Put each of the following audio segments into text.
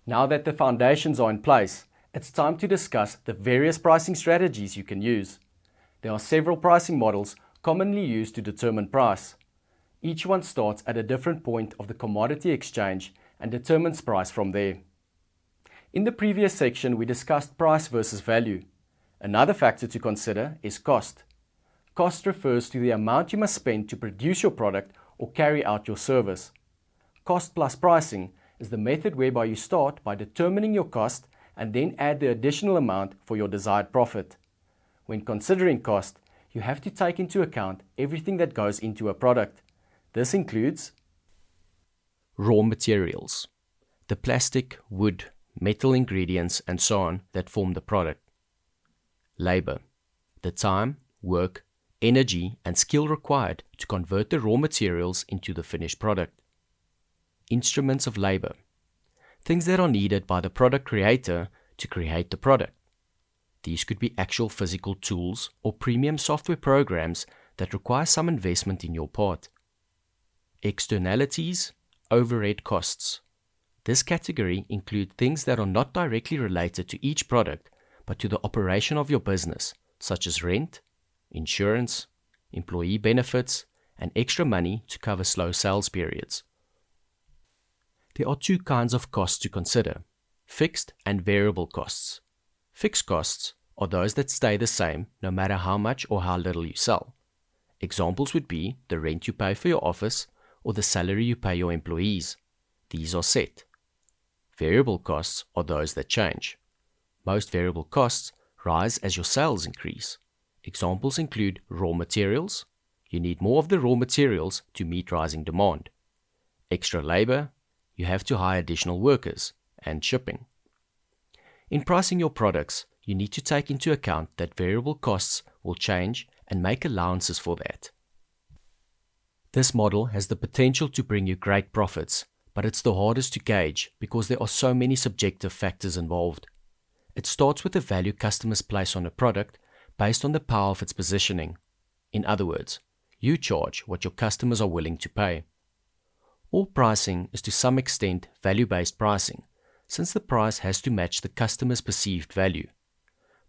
Now that the foundations are in place, it's time to discuss the various pricing strategies you can use. There are several pricing models commonly used to determine price. Each one starts at a different point of the commodity exchange and determines price from there. In the previous section, we discussed price versus value. Another factor to consider is cost. Cost refers to the amount you must spend to produce your product or carry out your service. Cost plus pricing is the method whereby you start by determining your cost and then add the additional amount for your desired profit. When considering cost, you have to take into account everything that goes into a product. This includes raw materials, the plastic, wood, metal ingredients and so on that form the product. Labor, the time, work, energy and skill required to convert the raw materials into the finished product. Instruments of labor, things that are needed by the product creator to create the product. These could be actual physical tools or premium software programs that require some investment in your part. Externalities, overhead costs. This category includes things that are not directly related to each product, but to the operation of your business, such as rent, insurance, employee benefits, and extra money to cover slow sales periods. There are two kinds of costs to consider: fixed and variable costs. Fixed costs are those that stay the same no matter how much or how little you sell. Examples would be the rent you pay for your office or the salary you pay your employees. These are set. Variable costs are those that change. Most variable costs rise as your sales increase. Examples include raw materials. You need more of the raw materials to meet rising demand. Extra labor. You have to hire additional workers, and shipping. In pricing your products, you need to take into account that variable costs will change and make allowances for that. This model has the potential to bring you great profits, but it's the hardest to gauge because there are so many subjective factors involved. It starts with the value customers place on a product based on the power of its positioning. In other words, you charge what your customers are willing to pay. All pricing is to some extent value-based pricing, since the price has to match the customer's perceived value.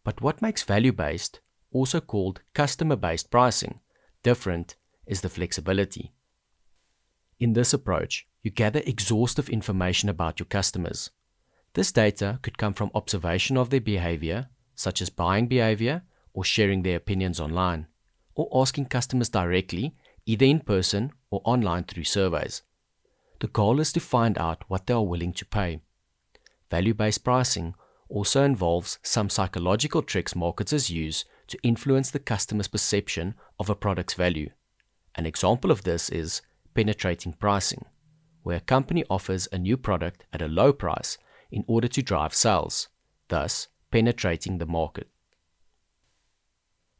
But what makes value-based, also called customer-based pricing, different is the flexibility. In this approach, you gather exhaustive information about your customers. This data could come from observation of their behavior, such as buying behavior or sharing their opinions online, or asking customers directly, either in person or online through surveys. The goal is to find out what they are willing to pay. Value-based pricing also involves some psychological tricks marketers use to influence the customer's perception of a product's value. An example of this is penetrating pricing, where a company offers a new product at a low price in order to drive sales, thus penetrating the market.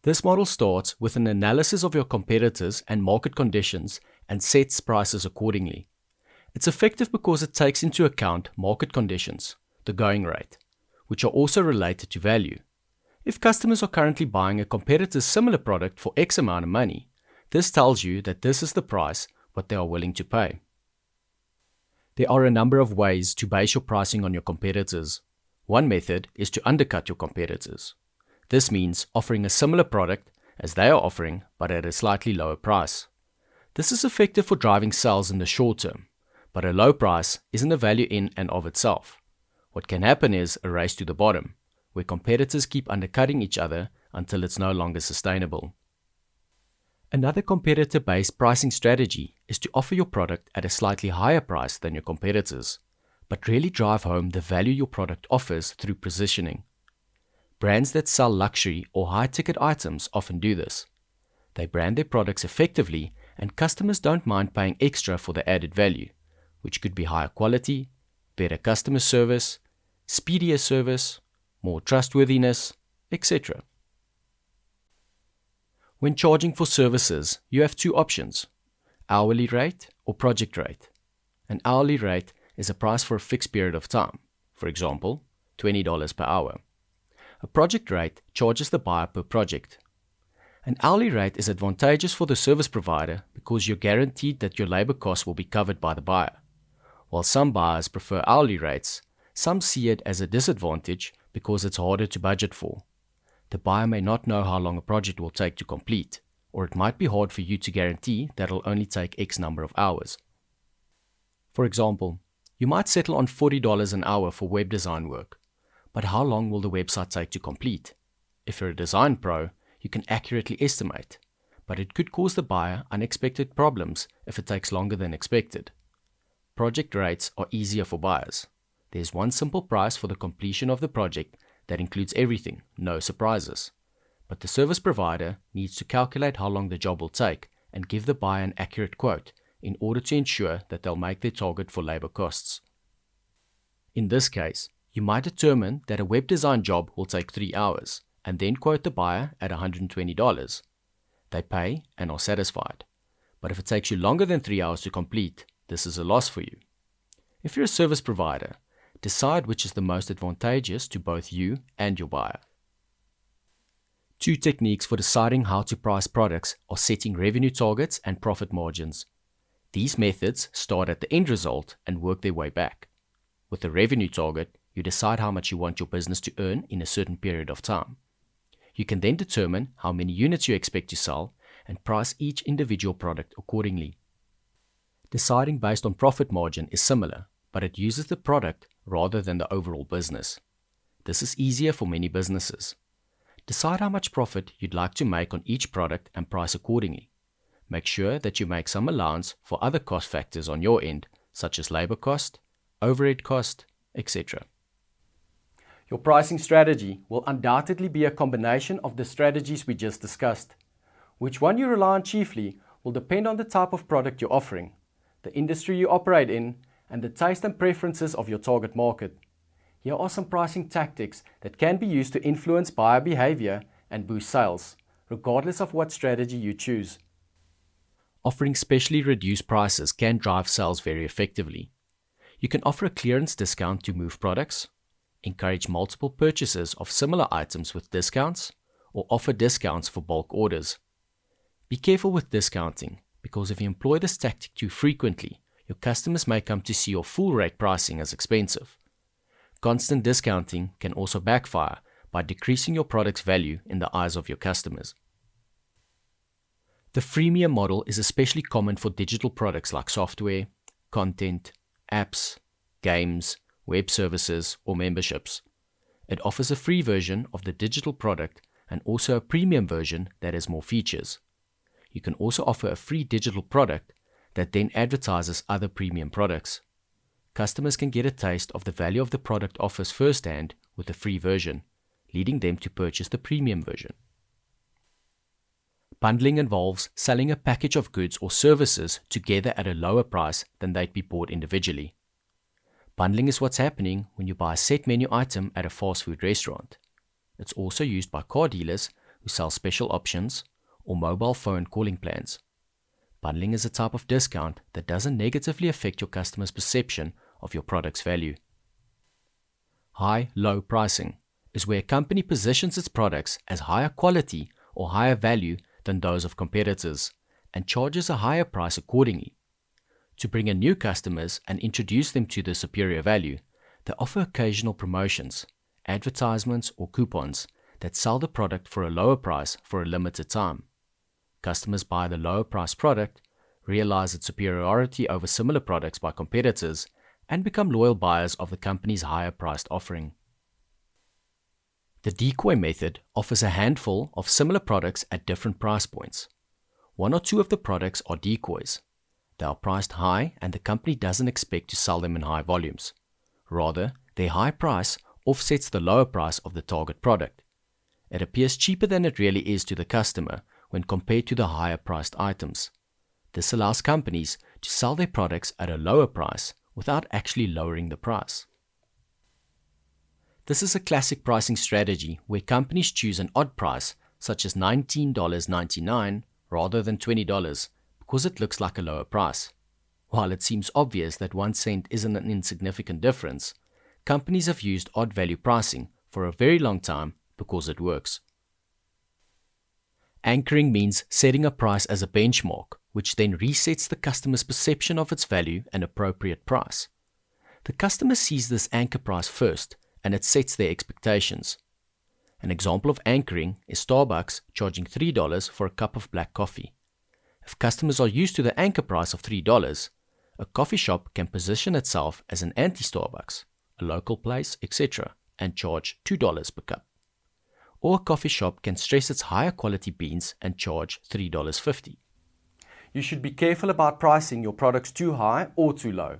This model starts with an analysis of your competitors and market conditions and sets prices accordingly. It's effective because it takes into account market conditions, the going rate, which are also related to value. If customers are currently buying a competitor's similar product for X amount of money, this tells you that this is the price what they are willing to pay. There are a number of ways to base your pricing on your competitors. One method is to undercut your competitors. This means offering a similar product as they are offering, but at a slightly lower price. This is effective for driving sales in the short term, but a low price isn't a value in and of itself. What can happen is a race to the bottom, where competitors keep undercutting each other until it's no longer sustainable. Another competitor-based pricing strategy is to offer your product at a slightly higher price than your competitors, but really drive home the value your product offers through positioning. Brands that sell luxury or high-ticket items often do this. They brand their products effectively, and customers don't mind paying extra for the added value, which could be higher quality, better customer service, speedier service, more trustworthiness, etc. When charging for services, you have two options: hourly rate or project rate. An hourly rate is a price for a fixed period of time, for example, $20 per hour. A project rate charges the buyer per project. An hourly rate is advantageous for the service provider because you're guaranteed that your labor costs will be covered by the buyer. While some buyers prefer hourly rates, Some see it as a disadvantage because it's harder to budget for. The buyer may not know how long a project will take to complete, or it might be hard for you to guarantee that it'll only take X number of hours. For example, you might settle on $40 an hour for web design work, but how long will the website take to complete? If you're a design pro, you can accurately estimate, but it could cause the buyer unexpected problems if it takes longer than expected. Project rates are easier for buyers. There's one simple price for the completion of the project that includes everything, no surprises. But the service provider needs to calculate how long the job will take and give the buyer an accurate quote in order to ensure that they'll make their target for labor costs. In this case, you might determine that a web design job will take 3 hours and then quote the buyer at $120. They pay and are satisfied. But if it takes you longer than 3 hours to complete, this is a loss for you. If you're a service provider, decide which is the most advantageous to both you and your buyer. 2 techniques for deciding how to price products are setting revenue targets and profit margins. These methods start at the end result and work their way back. With a revenue target, you decide how much you want your business to earn in a certain period of time. You can then determine how many units you expect to sell and price each individual product accordingly. Deciding based on profit margin is similar, but it uses the product rather than the overall business. This is easier for many businesses. Decide how much profit you'd like to make on each product and price accordingly. Make sure that you make some allowance for other cost factors on your end, such as labor cost, overhead cost, etc. Your pricing strategy will undoubtedly be a combination of the strategies we just discussed. Which one you rely on chiefly will depend on the type of product you're offering, the industry you operate in, and the taste and preferences of your target market. Here are some pricing tactics that can be used to influence buyer behavior and boost sales, regardless of what strategy you choose. Offering specially reduced prices can drive sales very effectively. You can offer a clearance discount to move products, encourage multiple purchases of similar items with discounts, or offer discounts for bulk orders. Be careful with discounting, because if you employ this tactic too frequently, your customers may come to see your full rate pricing as expensive. Constant discounting can also backfire by decreasing your product's value in the eyes of your customers. The freemium model is especially common for digital products like software, content, apps, games, web services, or memberships. It offers a free version of the digital product and also a premium version that has more features. You can also offer a free digital product that then advertises other premium products. Customers can get a taste of the value of the product offers firsthand with the free version, leading them to purchase the premium version. Bundling involves selling a package of goods or services together at a lower price than they'd be bought individually. Bundling is what's happening when you buy a set menu item at a fast food restaurant. It's also used by car dealers who sell special options or mobile phone calling plans. Bundling is a type of discount that doesn't negatively affect your customer's perception of your product's value. High-low pricing is where a company positions its products as higher quality or higher value than those of competitors and charges a higher price accordingly. To bring in new customers and introduce them to the superior value, they offer occasional promotions, advertisements, or coupons that sell the product for a lower price for a limited time. Customers buy the lower priced product, realize its superiority over similar products by competitors, and become loyal buyers of the company's higher priced offering. The decoy method offers a handful of similar products at different price points. 1 or 2 of the products are decoys. They are priced high and the company doesn't expect to sell them in high volumes. Rather, their high price offsets the lower price of the target product. It appears cheaper than it really is to the customer when compared to the higher priced items. This allows companies to sell their products at a lower price without actually lowering the price. This is a classic pricing strategy where companies choose an odd price such as $19.99 rather than $20 because it looks like a lower price. While it seems obvious that 1 cent isn't an insignificant difference, companies have used odd value pricing for a very long time because it works. Anchoring means setting a price as a benchmark, which then resets the customer's perception of its value and appropriate price. The customer sees this anchor price first, and it sets their expectations. An example of anchoring is Starbucks charging $3 for a cup of black coffee. If customers are used to the anchor price of $3, a coffee shop can position itself as an anti-Starbucks, a local place, etc., and charge $2 per cup. Or a coffee shop can stress its higher quality beans and charge $3.50. You should be careful about pricing your products too high or too low.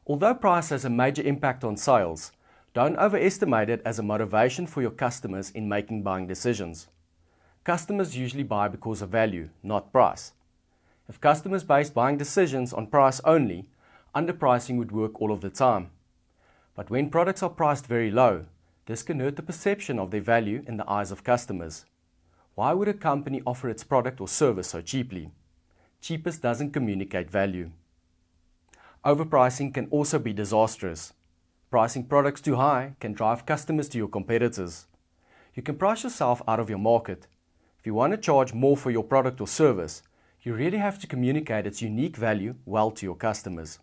Although price has a major impact on sales, don't overestimate it as a motivation for your customers in making buying decisions. Customers usually buy because of value, not price. If customers based buying decisions on price only, underpricing would work all of the time. But when products are priced very low, this can hurt the perception of their value in the eyes of customers. Why would a company offer its product or service so cheaply? Cheapest doesn't communicate value. Overpricing can also be disastrous. Pricing products too high can drive customers to your competitors. You can price yourself out of your market. If you want to charge more for your product or service, you really have to communicate its unique value well to your customers.